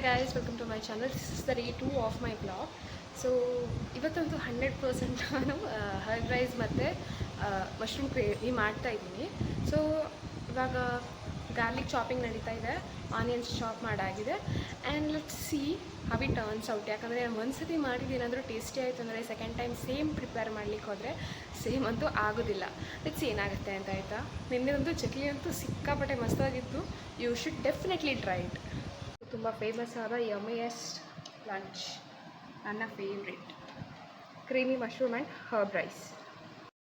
guys, welcome to my channel. This is the day 2 of my vlog. So ಇವತ್ತಂತೂ 100% ನಾನು herb rice ಮತ್ತು mushroom gravy ಮಾಡ್ತಾಯಿದ್ದೀನಿ. So ಇವಾಗ garlic chopping ನಡೀತಾ ಇದೆ, ಆನಿಯನ್ಸ್ ಚಾಪ್ ಮಾಡಾಗಿದೆ. And let's see how it turns out. ಯಾಕಂದರೆ ನಾನು ಒಂದು ಸತಿ ಮಾಡಿದ್ದು ಏನಾದರೂ ಟೇಸ್ಟಿ ಆಯಿತು ಅಂದರೆ ಸೆಕೆಂಡ್ ಟೈಮ್ ಸೇಮ್ ಪ್ರಿಪೇರ್ ಮಾಡಲಿಕ್ಕೆ ಹೋದರೆ ಸೇಮ್ ಅಂತೂ ಆಗೋದಿಲ್ಲ. ಲೆಟ್ಸ್ ಏನಾಗುತ್ತೆ ಅಂತ ಆಯಿತಾ. ನಿನ್ನೆದಂತೂ ಚಕ್ಲಿ ಅಂತೂ ಸಿಕ್ಕಾಪಟ್ಟೆ ಮಸ್ತಾಗಿತ್ತು. You should definitely try it. ತುಂಬ ಫೇಮಸ್ ಆದ ಯಮ್ಮಿಯೆಸ್ಟ್ ಲಂಚ್, ನನ್ನ favourite creamy mushroom and herb rice.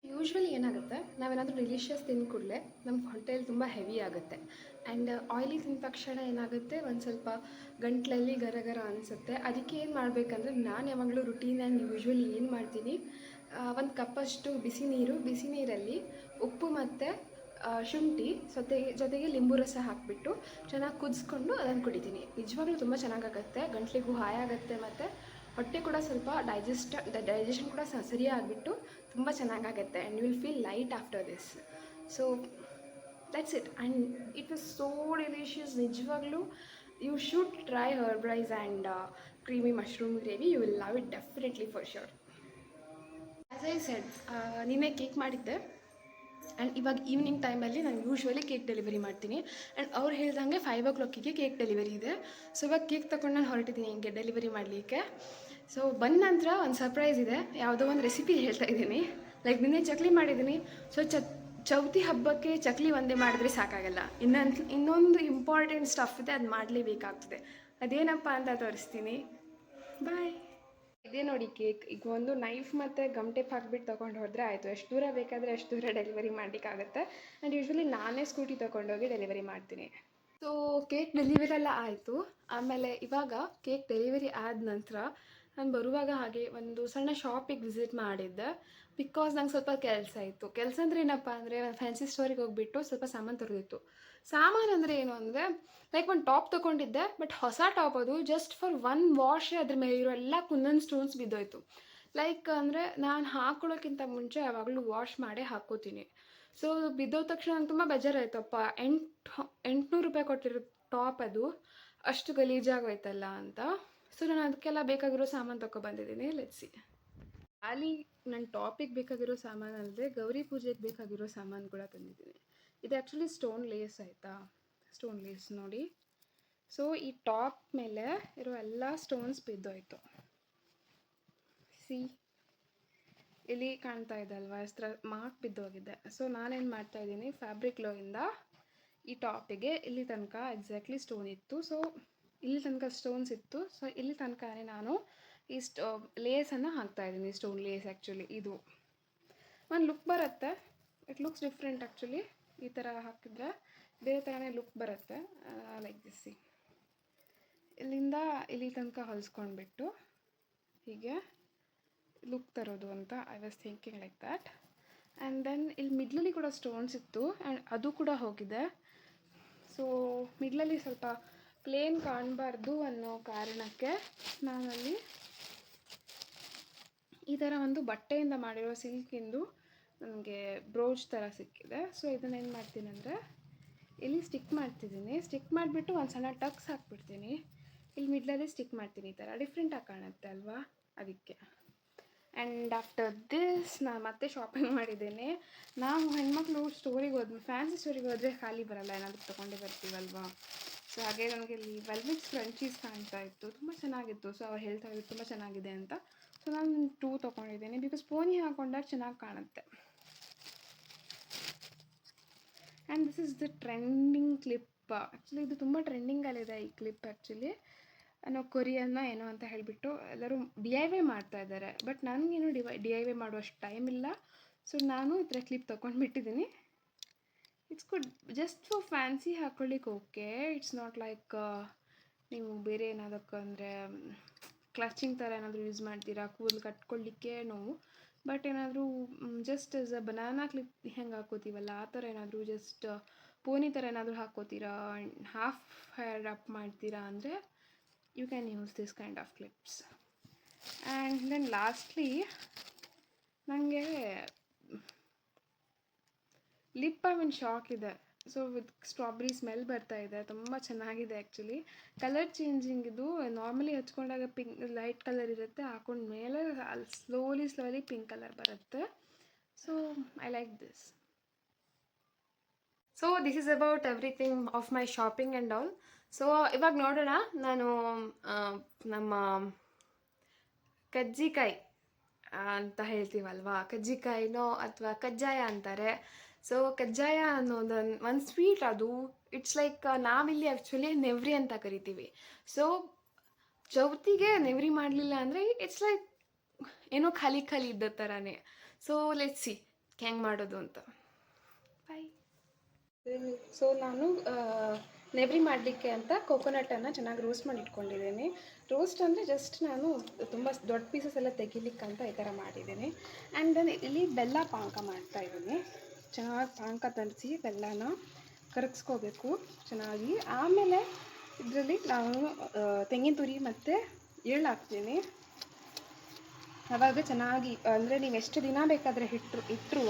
Usually ಏನಾಗುತ್ತೆ, ನಾವೇನಾದರೂ ಡಿಲಿಷಿಯಸ್ ತಿಂದ ಕೂಡಲೇ ನಮ್ಮ ಹೊಟ್ಟೆಯಲ್ಲಿ ತುಂಬ ಹೆವಿ ಆಗುತ್ತೆ. ಆ್ಯಂಡ್ ಆಯ್ಲಿ ತಿಂದ ತಕ್ಷಣ ಏನಾಗುತ್ತೆ, ಒಂದು ಸ್ವಲ್ಪ ಗಂಟ್ಲಲ್ಲಿ ಗರಗರ ಅನಿಸುತ್ತೆ. ಅದಕ್ಕೆ ಏನು ಮಾಡಬೇಕಂದ್ರೆ, ನಾನು ಯಾವಾಗಲೂ ರುಟೀನ್ ಆ್ಯಂಡ್ ಯೂಶ್ವಲಿ ಏನು ಮಾಡ್ತೀನಿ, ಒಂದು ಕಪ್ಪಷ್ಟು ಬಿಸಿ ನೀರಲ್ಲಿ ಉಪ್ಪು ಮತ್ತು ಶುಂಠಿ ಜೊತೆಗೆ ಲಿಂಬು ರಸ ಹಾಕಿಬಿಟ್ಟು ಚೆನ್ನಾಗಿ ಕುದಿಸ್ಕೊಂಡು ಅದನ್ನು ಕುಡಿತೀನಿ. ನಿಜವಾಗ್ಲೂ ತುಂಬ ಚೆನ್ನಾಗಾಗುತ್ತೆ, ಗಂಟ್ಲಿಗೂ ಹಾಯಾಗುತ್ತೆ ಮತ್ತು ಹೊಟ್ಟೆ ಕೂಡ ಸ್ವಲ್ಪ ಡೈಜೆಷನ್ ಕೂಡ ಸರಿಯಾಗಿಬಿಟ್ಟು ತುಂಬ ಚೆನ್ನಾಗಾಗುತ್ತೆ. And you will feel light after this. So that's it. And it was so delicious. ನಿಜವಾಗ್ಲೂ you should try herb rice and creamy mushroom gravy. You will love it definitely for sure. As I said, ನಿನ್ನೆ cake ಮಾಡಿದ್ದೆ. And ಇವಾಗ evening ಟೈಮಲ್ಲಿ ನಾನು usually cake delivery ಮಾಡ್ತೀನಿ. And ಅವ್ರು ಹೇಳ್ದಂಗೆ 5 o'clock cake delivery ಇದೆ. ಸೊ ಇವಾಗ ಕೇಕ್ ತೊಗೊಂಡು ನಾನು ಹೊರಟಿದ್ದೀನಿ ಹಿಂಗೆ ಡೆಲಿವರಿ ಮಾಡಲಿಕ್ಕೆ. ಸೊ ಬಂದ ನಂತರ ಒಂದು ಸರ್ಪ್ರೈಸ್ ಇದೆ. ಯಾವುದೋ ಒಂದು ರೆಸಿಪಿ ಹೇಳ್ತಾ ಇದ್ದೀನಿ. ಲೈಕ್ ನಿನ್ನೆ ಚಕ್ಲಿ ಮಾಡಿದ್ದೀನಿ. ಸೊ ಚೌತಿ ಹಬ್ಬಕ್ಕೆ ಚಕ್ಲಿ ಒಂದೇ ಮಾಡಿದ್ರೆ ಸಾಕಾಗಲ್ಲ, ಇನ್ನೊಂದು ಇಂಪಾರ್ಟೆಂಟ್ ಸ್ಟಫ್ ಇದೆ, ಅದು ಮಾಡಲೇಬೇಕಾಗ್ತದೆ. ಅದೇನಪ್ಪ ಅಂತ ತೋರಿಸ್ತೀನಿ. ಬಾಯ್. ಇದೇ ನೋಡಿ ಕೇಕ್. ಈಗ ಒಂದು ನೈಫ್ ಮತ್ತು ಗಮ್ ಟೇಪ್ ಹಾಕಿಬಿಟ್ಟು ತೊಗೊಂಡು ಹೋದರೆ ಆಯಿತು. ಎಷ್ಟು ದೂರ ಬೇಕಾದರೆ ಅಷ್ಟು ದೂರ ಡೆಲಿವರಿ ಮಾಡಲಿಕ್ಕಾಗುತ್ತೆ. ಆ್ಯಂಡ್ ಯೂಶ್ವಲಿ ನಾನೇ ಸ್ಕೂಟಿ ತೊಗೊಂಡೋಗಿ ಡೆಲಿವರಿ ಮಾಡ್ತೀನಿ. ಸೊ ಕೇಕ್ ಡೆಲಿವರಿ ಎಲ್ಲ ಆಯಿತು. ಆಮೇಲೆ ಇವಾಗ ಕೇಕ್ ಡೆಲಿವರಿ ಆದ ನಂತರ ನಾನು ಬರುವಾಗ ಹಾಗೆ ಒಂದು ಸಣ್ಣ ಶಾಪಿಗೆ ವಿಸಿಟ್ ಮಾಡಿದ್ದೆ. ಬಿಕಾಸ್ ನಂಗೆ ಸ್ವಲ್ಪ ಕೆಲಸ ಇತ್ತು. ಕೆಲಸ ಅಂದರೆ ಏನಪ್ಪ ಅಂದರೆ, ನಾನು ಫ್ಯಾನ್ಸಿ ಸ್ಟೋರಿಗೆ ಹೋಗಿಬಿಟ್ಟು ಸ್ವಲ್ಪ ಸಾಮಾನು ತರೋದಿತ್ತು. ಸಾಮಾನು ಅಂದರೆ ಏನು ಅಂದರೆ, ಲೈಕ್ ಒಂದು ಟಾಪ್ ತೊಗೊಂಡಿದ್ದೆ, ಬಟ್ ಹೊಸ ಟಾಪ್ ಅದು. ಜಸ್ಟ್ ಫಾರ್ 1 ವಾಶ್ ಅದ್ರ ಮೇಲೆ ಇರೋ ಎಲ್ಲ ಕುಂದನ್ ಸ್ಟೋನ್ಸ್ ಬಿದ್ದೋಯ್ತು. ಲೈಕ್ ಅಂದರೆ ನಾನು ಹಾಕ್ಕೊಳ್ಳೋಕ್ಕಿಂತ ಮುಂಚೆ ಯಾವಾಗಲೂ ವಾಶ್ ಮಾಡೇ ಹಾಕ್ಕೋತೀನಿ. ಸೊ ಬಿದ್ದೋದ ತಕ್ಷಣ ನಂಗೆ ತುಂಬ ಬೇಜಾರಾಯ್ತಪ್ಪ. 800 ರೂಪಾಯಿ ಕೊಟ್ಟಿರೋ ಟಾಪ್ ಅದು, ಅಷ್ಟು ಗಲೀಜಾಗೋಯ್ತಲ್ಲ ಅಂತ. ಸೊ ನಾನು ಅದಕ್ಕೆಲ್ಲ ಬೇಕಾಗಿರೋ ಸಾಮಾನು ತೊಗೊಬಂದಿದ್ದೀನಿ. ಲೆಟ್ಸಿ. ಖಾಲಿ ನನ್ನ ಟಾಪಿಗೆ ಬೇಕಾಗಿರೋ ಸಾಮಾನು ಅಲ್ಲದೆ ಗೌರಿ ಪೂಜೆಗೆ ಬೇಕಾಗಿರೋ ಸಾಮಾನು ಕೂಡ ತಂದಿದ್ದೀನಿ. ಇದು ಆ್ಯಕ್ಚುಲಿ ಸ್ಟೋನ್ ಲೇಸ್ ಆಯಿತಾ, ಸ್ಟೋನ್ ಲೇಸ್ ನೋಡಿ. ಸೊ ಈ ಟಾಪ್ ಮೇಲೆ ಇರೋ ಎಲ್ಲ ಸ್ಟೋನ್ಸ್ ಬಿದ್ದೋಯ್ತು. ಸಿ, ಇಲ್ಲಿ ಕಾಣ್ತಾ ಇದೆ ಅಲ್ವಾ, ಮಾರ್ಕ್ ಬಿದ್ದೋಗಿದೆ. ಸೊ ನಾನೇನು ಮಾಡ್ತಾಯಿದ್ದೀನಿ, ಫ್ಯಾಬ್ರಿಕ್ ಗ್ಲೋಯಿಂದ ಈ ಟಾಪಿಗೆ ಇಲ್ಲಿ ತನಕ ಎಕ್ಸಾಕ್ಟ್ಲಿ ಸ್ಟೋನ್ ಇತ್ತು. ಸೊ ಇಲ್ಲಿ ತನಕ ಸ್ಟೋನ್ಸ್ ಇತ್ತು. ಸೊ ಇಲ್ಲಿ ತನಕನೇ ನಾನು ಈ ಲೇಸನ್ನು ಹಾಕ್ತಾಯಿದ್ದೀನಿ. ಸ್ಟೋನ್ ಲೇಸ್ ಆ್ಯಕ್ಚುಲಿ ಇದು ಒಂದು ಲುಕ್ ಬರುತ್ತೆ. It looks different actually. ಈ ಥರ ಹಾಕಿದ್ರೆ ಬೇರೆ ಥರನೇ ಲುಕ್ ಬರುತ್ತೆ. Like this. ಇಲ್ಲಿಂದ ಇಲ್ಲಿ ತನಕ ಹೊಲಿಸ್ಕೊಂಡ್ಬಿಟ್ಟು ಹೀಗೆ ಲುಕ್ ತರೋದು ಅಂತ I was thinking like that. And then ಇಲ್ಲಿ ಮಿಡ್ಲಲ್ಲಿ ಕೂಡ ಸ್ಟೋನ್ಸ್ ಇತ್ತು, ಆ್ಯಂಡ್ ಅದು ಕೂಡ ಹೋಗಿದೆ. ಸೊ ಮಿಡ್ಲಲ್ಲಿ ಸ್ವಲ್ಪ ಪ್ಲೇನ್ ಕಾಣಬಾರ್ದು ಅನ್ನೋ ಕಾರಣಕ್ಕೆ ನಾನಲ್ಲಿ ಈ ಥರ ಒಂದು ಬಟ್ಟೆಯಿಂದ ಮಾಡಿರೋ ಸಿಲ್ಕಿಂದು ನನಗೆ ಬ್ರೋಚ್ ಥರ ಸಿಕ್ಕಿದೆ. ಸೊ ಇದನ್ನೇನು ಮಾಡ್ತೀನಿ ಅಂದರೆ, ಇಲ್ಲಿ ಸ್ಟಿಕ್ ಮಾಡ್ತಿದ್ದೀನಿ. ಸ್ಟಿಕ್ ಮಾಡಿಬಿಟ್ಟು ಒಂದು ಸಣ್ಣ ಟಕ್ಸ್ ಹಾಕ್ಬಿಡ್ತೀನಿ. ಇಲ್ಲಿ ಮಿಡ್ಲಲ್ಲಿ ಸ್ಟಿಕ್ ಮಾಡ್ತೀನಿ. ಈ ಥರ ಡಿಫ್ರೆಂಟಾಗಿ ಕಾಣುತ್ತೆ ಅಲ್ವಾ, ಅದಕ್ಕೆ. ಆ್ಯಂಡ್ ಆಫ್ಟರ್ ದಿಸ್ ನಾನು ಮತ್ತೆ ಶಾಪಿಂಗ್ ಮಾಡಿದ್ದೇನೆ. ನಾವು ಹೆಣ್ಮಕ್ಳು ಫ್ಯಾನ್ಸಿ ಸ್ಟೋರಿಗೆ ಹೋದರೆ ಖಾಲಿ ಬರಲ್ಲ, ಏನಾದರೂ ತೊಗೊಂಡೇ ಬರ್ತೀವಲ್ವಾ. ಸೊ ಹಾಗೆ ನನಗೆ ಇಲ್ಲಿ ವೆಲ್ವೆಟ್ ಸ್ಕ್ರಂಚೀಸ್ ಕಾಣ್ತಾ ಇತ್ತು, ತುಂಬ ಚೆನ್ನಾಗಿತ್ತು. ಸೊ ಅವ್ರು ಹೇಳ್ತಾ ಇದ್ರು ತುಂಬ ಚೆನ್ನಾಗಿದೆ ಅಂತ. ಸೊ ನಾನು 2 ತೊಗೊಂಡಿದ್ದೀನಿ. ಬಿಕಾಸ್ ಪೋನಿ ಹಾಕೊಂಡಾಗ ಚೆನ್ನಾಗಿ ಕಾಣುತ್ತೆ. And this is the trending clip. Actually ಇದು ತುಂಬ ಟ್ರೆಂಡಿಂಗಲ್ಲಿದೆ ಈ ಕ್ಲಿಪ್. ಆ್ಯಕ್ಚುಲಿ ನಾವು ಕೊರಿಯನ್ನ ಏನೋ ಅಂತ ಹೇಳಿಬಿಟ್ಟು ಎಲ್ಲರೂ DIY ಮಾಡ್ತಾ ಇದ್ದಾರೆ. ಬಟ್ ನನಗೇನು DIY ಮಾಡುವಷ್ಟು ಟೈಮ್ ಇಲ್ಲ. ಸೊ ನಾನು ಈ ಥರ ಕ್ಲಿಪ್ ತೊಗೊಂಡ್ಬಿಟ್ಟಿದ್ದೀನಿ. It's good, just for fancy ಹಾಕ್ಕೊಳ್ಳಿಕ್ಕೆ ಓಕೆ. ಇಟ್ಸ್ ನಾಟ್ ಲೈಕ್ ನೀವು ಬೇರೆ ಏನಾದಕ್ಕಂದರೆ ಕ್ಲಚಿಂಗ್ ಥರ ಏನಾದರೂ ಯೂಸ್ ಮಾಡ್ತೀರಾ ಕೂದಲು ಕಟ್ಕೊಳ್ಳಿಕ್ಕೆ ನೋವು. ಬಟ್ ಏನಾದರೂ just as a banana clip ಹೆಂಗೆ ಹಾಕೋತೀವಲ್ಲ ಆ ಥರ ಏನಾದರೂ ಜಸ್ಟ್ ಪೋನಿ ಥರ ಏನಾದರೂ ಹಾಕ್ಕೋತೀರಾ, ಹಾಫ್ ಹೇರ್ ಅಪ್ ಮಾಡ್ತೀರಾ ಅಂದರೆ you can use this kind of clips. And then lastly, ನನಗೆ ಲಿಪ್ ಬಾಮ್ ಶಾಕ್ ಇದೆ. ಸೊ ವಿತ್ ಸ್ಟ್ರಾಬೆರಿ ಸ್ಮೆಲ್ ಬರ್ತಾ ಇದೆ, ತುಂಬ ಚೆನ್ನಾಗಿದೆ ಆ್ಯಕ್ಚುಲಿ. ಕಲರ್ ಚೇಂಜಿಂಗ್ ಇದು. ನಾರ್ಮಲಿ ಹಚ್ಕೊಂಡಾಗ ಪಿಂಕ್ ಲೈಟ್ ಕಲರ್ ಇರುತ್ತೆ, ಹಾಕೊಂಡ ಮೇಲೆ ಅಲ್ಲಿ ಸ್ಲೋಲಿ ಪಿಂಕ್ ಕಲರ್ ಬರುತ್ತೆ. So I like this. So this is about everything of my shopping and all. So ಇವಾಗ ನೋಡೋಣ, ನಾನು ನಮ್ಮ ಕಜ್ಜಿಕಾಯಿ ಅಂತ ಹೇಳ್ತೀವಲ್ವಾ, ಕಜ್ಜಿಕಾಯಿನೋ ಅಥವಾ ಕಜ್ಜಾಯ ಅಂತಾರೆ. ಸೊ ಕಜ್ಜಾಯ ಅನ್ನೋದು ಒಂದು ಸ್ವೀಟ್. ಅದು ಇಟ್ಸ್ ಲೈಕ್ ನಾವಿಲ್ಲಿ ಆ್ಯಕ್ಚುಲಿ ನೆವ್ರಿ ಅಂತ ಕರಿತೀವಿ. ಸೊ ಚೌತಿಗೆ ನೆವ್ರಿ ಮಾಡಲಿಲ್ಲ ಅಂದರೆ ಇಟ್ಸ್ ಲೈಕ್ ಏನೋ ಖಾಲಿ ಇದ್ದ ಥರನೇ. ಸೊ ಲೆಟ್ಸ್ ಸಿ ಹೆಂಗೆ ಮಾಡೋದು ಅಂತ. ಬಾಯ್. ಸೊ ನಾನು ನೆವ್ರಿ ಮಾಡಲಿಕ್ಕೆ ಅಂತ ಕೊಕೊನಟನ್ನು ಚೆನ್ನಾಗಿ ರೋಸ್ಟ್ ಮಾಡಿ ಇಟ್ಕೊಂಡಿದ್ದೀನಿ. ರೋಸ್ಟ್ ಅಂದರೆ ಜಸ್ಟ್ ನಾನು ತುಂಬ ದೊಡ್ಡ ಪೀಸಸ್ ಎಲ್ಲ ತೆಗಿಲಿಕ್ಕಂತ ಈ ಥರ ಮಾಡಿದ್ದೀನಿ. ಆ್ಯಂಡ್ ದೆನ್ ಇಲ್ಲಿ ಬೆಲ್ಲ ಪಾನಕ ಮಾಡ್ತಾಯಿದ್ದೀನಿ. ಚೆನ್ನಾಗಿ ಪಾನಕ ತರಿಸಿ ಬೆಲ್ಲನ ಕರಗಿಸ್ಕೋಬೇಕು ಚೆನ್ನಾಗಿ. ಆಮೇಲೆ ಇದರಲ್ಲಿ ನಾನು ತೆಂಗಿನ ತುರಿ ಮತ್ತು ಎಳ್ಳು ಹಾಕ್ತೀನಿ. ಆವಾಗ ಚೆನ್ನಾಗಿ, ಅಂದರೆ ನೀವು ಎಷ್ಟು ದಿನ ಬೇಕಾದರೆ ಇಟ್ಟರು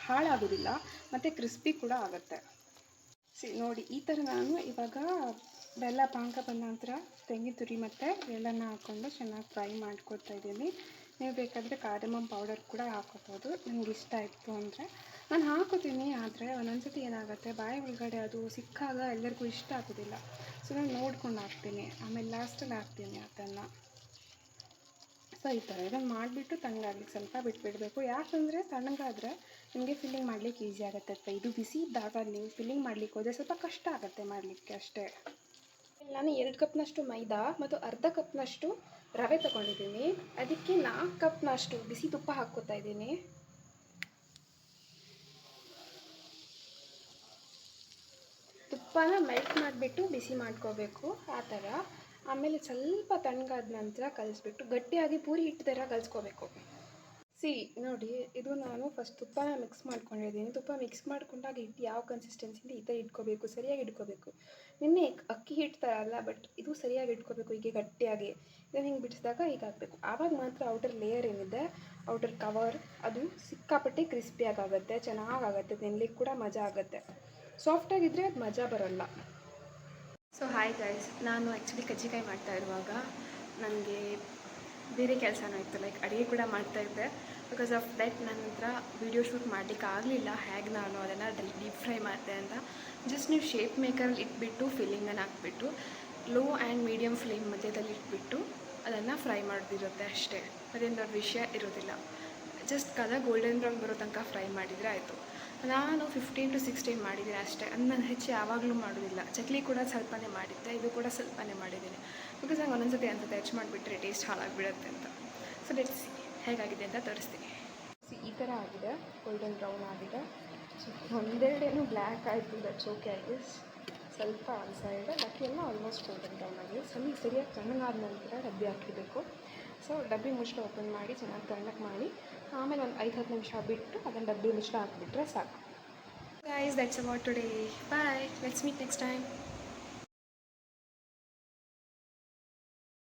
ಹಾಳಾಗೋದಿಲ್ಲ ಮತ್ತು ಕ್ರಿಸ್ಪಿ ಕೂಡ ಆಗುತ್ತೆ. ನೋಡಿ ಈ ಥರ ನಾನು ಇವಾಗ ಬೆಲ್ಲ ಪಾನಕ ಬಂದ ನಂತರ ತೆಂಗಿನ ತುರಿ ಮತ್ತು ಎಳ್ಳನ್ನು ಹಾಕ್ಕೊಂಡು ಚೆನ್ನಾಗಿ ಫ್ರೈ ಮಾಡ್ಕೊತಾ ಇದ್ದೀನಿ. ನೀವು ಬೇಕಾದರೆ ಕಾರ್ಡಮಮ್ ಪೌಡರ್ ಕೂಡ ಹಾಕೋಬೋದು, ನನಗೆ ಇಷ್ಟ ಇತ್ತು ಅಂದರೆ ನಾನು ಹಾಕೋತೀನಿ. ಆದರೆ ಒಂದೊಂದ್ಸತಿ ಏನಾಗುತ್ತೆ, ಬಾಯಿ ಒಳಗಡೆ ಅದು ಸಿಕ್ಕಾಗ ಎಲ್ಲರಿಗೂ ಇಷ್ಟ ಆಗೋದಿಲ್ಲ. ಸೊ ನಾನು ನೋಡ್ಕೊಂಡು ಹಾಕ್ತೀನಿ, ಆಮೇಲೆ ಲಾಸ್ಟಲ್ಲಿ ಹಾಕ್ತೀನಿ ಅದನ್ನು. ಸೊ ಈ ಥರ ಇದನ್ನು ಮಾಡಿಬಿಟ್ಟು ತಣ್ಣಗಾಗ್ಲಿಕ್ಕೆ ಸ್ವಲ್ಪ ಬಿಟ್ಬಿಡಬೇಕು. ಯಾಕಂದರೆ ತಣ್ಣಗಾದರೆ ನಿಮಗೆ ಫಿಲ್ಲಿಂಗ್ ಮಾಡಲಿಕ್ಕೆ ಈಸಿ ಆಗುತ್ತೆ. ಇದು ಬಿಸಿ ಇದ್ದಾಗ ನೀವು ಫಿಲ್ಲಿಂಗ್ ಮಾಡಲಿಕ್ಕೆ ಹೋದರೆ ಸ್ವಲ್ಪ ಕಷ್ಟ ಆಗುತ್ತೆ ಮಾಡಲಿಕ್ಕೆ ಅಷ್ಟೇ. ನಾನು 2 ಕಪ್ನಷ್ಟು ಮೈದಾ ಮತ್ತು ಅರ್ಧ ಕಪ್ನಷ್ಟು ರವೆ ತೊಗೊಂಡಿದ್ದೀನಿ. ಅದಕ್ಕೆ 4 ಕಪ್ನಷ್ಟು ಬಿಸಿ ತುಪ್ಪ ಹಾಕ್ಕೋತಾ ಇದ್ದೀನಿ. ತುಪ್ಪನ ಮೆಲ್ಟ್ ಮಾಡಿಬಿಟ್ಟು ಬಿಸಿ ಮಾಡ್ಕೋಬೇಕು ಆ ಥರ. ಆಮೇಲೆ ಸ್ವಲ್ಪ ತಣ್ಣಗಾದ ನಂತರ ಕಲಿಸ್ಬಿಟ್ಟು ಗಟ್ಟಿಯಾಗಿ ಪೂರಿ ಹಿಟ್ಟು ಥರ ಕಲಿಸ್ಕೋಬೇಕು. ನೋಡಿ, ಇದು ನಾನು ಫಸ್ಟ್ ತುಪ್ಪನ ಮಿಕ್ಸ್ ಮಾಡ್ಕೊಂಡಿದ್ದೀನಿ. ತುಪ್ಪ ಮಿಕ್ಸ್ ಮಾಡ್ಕೊಂಡಾಗ ಹಿಟ್ಟು ಯಾವ ಕನ್ಸಿಸ್ಟೆನ್ಸಿಯಿಂದ ಈ ಥರ ಇಟ್ಕೋಬೇಕು, ಸರಿಯಾಗಿ ಇಟ್ಕೋಬೇಕು. ನಿನ್ನೆ ಅಕ್ಕಿ ಹಿಟ್ಟು ಥರ ಅಲ್ಲ, ಬಟ್ ಇದು ಸರಿಯಾಗಿ ಇಟ್ಕೋಬೇಕು. ಹೀಗೆ ಗಟ್ಟಿಯಾಗಿ ಇದನ್ನು ಹಿಂಗೆ ಬಿಡಿಸಿದಾಗ ಹೀಗಾಗಬೇಕು. ಆವಾಗ ಮಾತ್ರ ಔಟರ್ ಲೇಯರ್ ಏನಿದೆ, ಔಟರ್ ಕವರ್, ಅದು ಸಿಕ್ಕಾಪಟ್ಟೆ ಕ್ರಿಸ್ಪಿಯಾಗುತ್ತೆ, ಚೆನ್ನಾಗಾಗುತ್ತೆ, ತಿನ್ಲಿಕ್ಕೆ ಕೂಡ ಮಜಾ ಆಗುತ್ತೆ. ಸಾಫ್ಟಾಗಿದ್ದರೆ ಅದು ಮಜಾ ಬರೋಲ್ಲ. ಸೊ ಹಾಯ್ ಗೈಸ್, ನಾನು ಆ್ಯಕ್ಚುಲಿ ಕಜ್ಜಿಕಾಯಿ ಮಾಡ್ತಾ ಇರುವಾಗ ನನಗೆ ಬೇರೆ ಕೆಲಸನೂ ಇತ್ತು, ಲೈಕ್ ಅಡುಗೆ ಕೂಡ ಮಾಡ್ತಾಯಿದ್ದೆ. ಬಿಕಾಸ್ ಆಫ್ ದಟ್ ನನ್ನ ಹತ್ರ ವೀಡಿಯೋ ಶೂಟ್ ಮಾಡಲಿಕ್ಕೆ ಆಗಲಿಲ್ಲ. ಹೇಗೆ ನಾನು ಅದನ್ನು ಡೀಪ್ ಫ್ರೈ ಮಾಡಿದೆ ಅಂತ. ಜಸ್ಟ್ ನೀವು ಶೇಪ್ ಮೇಕರಲ್ಲಿ ಇಟ್ಬಿಟ್ಟು ಫಿಲ್ಲಿಂಗನ್ನು ಹಾಕ್ಬಿಟ್ಟು ಲೋ ಆ್ಯಂಡ್ ಮೀಡಿಯಮ್ ಫ್ಲೇಮ್ ಮಧ್ಯದಲ್ಲಿ ಇಟ್ಬಿಟ್ಟು ಅದನ್ನು ಫ್ರೈ ಮಾಡೋದಿರುತ್ತೆ ಅಷ್ಟೇ. ಅದೇನು ದೊಡ್ಡ ವಿಷಯ ಇರೋದಿಲ್ಲ. ಜಸ್ಟ್ ಗೋಲ್ಡನ್ ಬ್ರೌನ್ ಬರೋ ತನಕ ಫ್ರೈ ಮಾಡಿದರೆ ಆಯಿತು. ನಾನು 15 to 16 ಮಾಡಿದ್ದೀನಿ ಅಷ್ಟೇ. ಅದು ನಾನು ಹೆಚ್ಚು ಯಾವಾಗಲೂ ಮಾಡೋದಿಲ್ಲ. ಚಕ್ಲಿ ಕೂಡ ಸ್ವಲ್ಪನೇ ಮಾಡಿದ್ದೆ, ಇದು ಕೂಡ ಸ್ವಲ್ಪನೇ ಮಾಡಿದ್ದೀನಿ. ಬಿಕಾಸ್ ನಂಗೆ ಒಂದೊಂದ್ಸತಿ ಅನ್ಸುತ್ತೆ ಹೆಚ್ಚು ಮಾಡಿಬಿಟ್ರೆ ಟೇಸ್ಟ್ ಹಾಳಾಗಿಬಿಡುತ್ತೆ ಅಂತ. ಸೊ ಲೆಟ್ಸ್ ಹೇಗಾಗಿದೆ ಅಂತ ತೋರಿಸ್ತೀನಿ. ಈ ಥರ ಆಗಿದೆ, ಗೋಲ್ಡನ್ ಬ್ರೌನ್ ಆಗಿದೆ. ಸೊ ಒಂದೆರಡೇನು ಬ್ಲ್ಯಾಕ್ ಆಯಿತು, ದಟ್ಸ್ ಓಕೆ ಐ ಗೆಸ್. ಸ್ವಲ್ಪ ಒಂದು ಸೈಡ್ ಬಾಕಿ ಎಲ್ಲ ಆಲ್ಮೋಸ್ಟ್ ಗೋಲ್ಡನ್ ಬ್ರೌನ್ ಆಗಿದೆ. ಸರಿಯಾಗಿ ತಣ್ಣಗಾದ ನಂತರ ಡಬ್ಬಿ ಹಾಕಿರಬೇಕು. ಸೊ ಡಬ್ಬಿ ಮುಚ್ಚಳ ಓಪನ್ ಮಾಡಿ ಚೆನ್ನಾಗಿ ತಣ್ಣಗೆ ಮಾಡಿ ಆಮೇಲೆ ಒಂದು 5-10 ನಿಮಿಷ ಬಿಟ್ಟು ಅದನ್ನು ಡಬ್ಬಿ ಮುಚ್ಚಳ ಹಾಕಿಬಿಟ್ರೆ ಸಾಕು. Guys, that's about today. Bye, let's meet next time.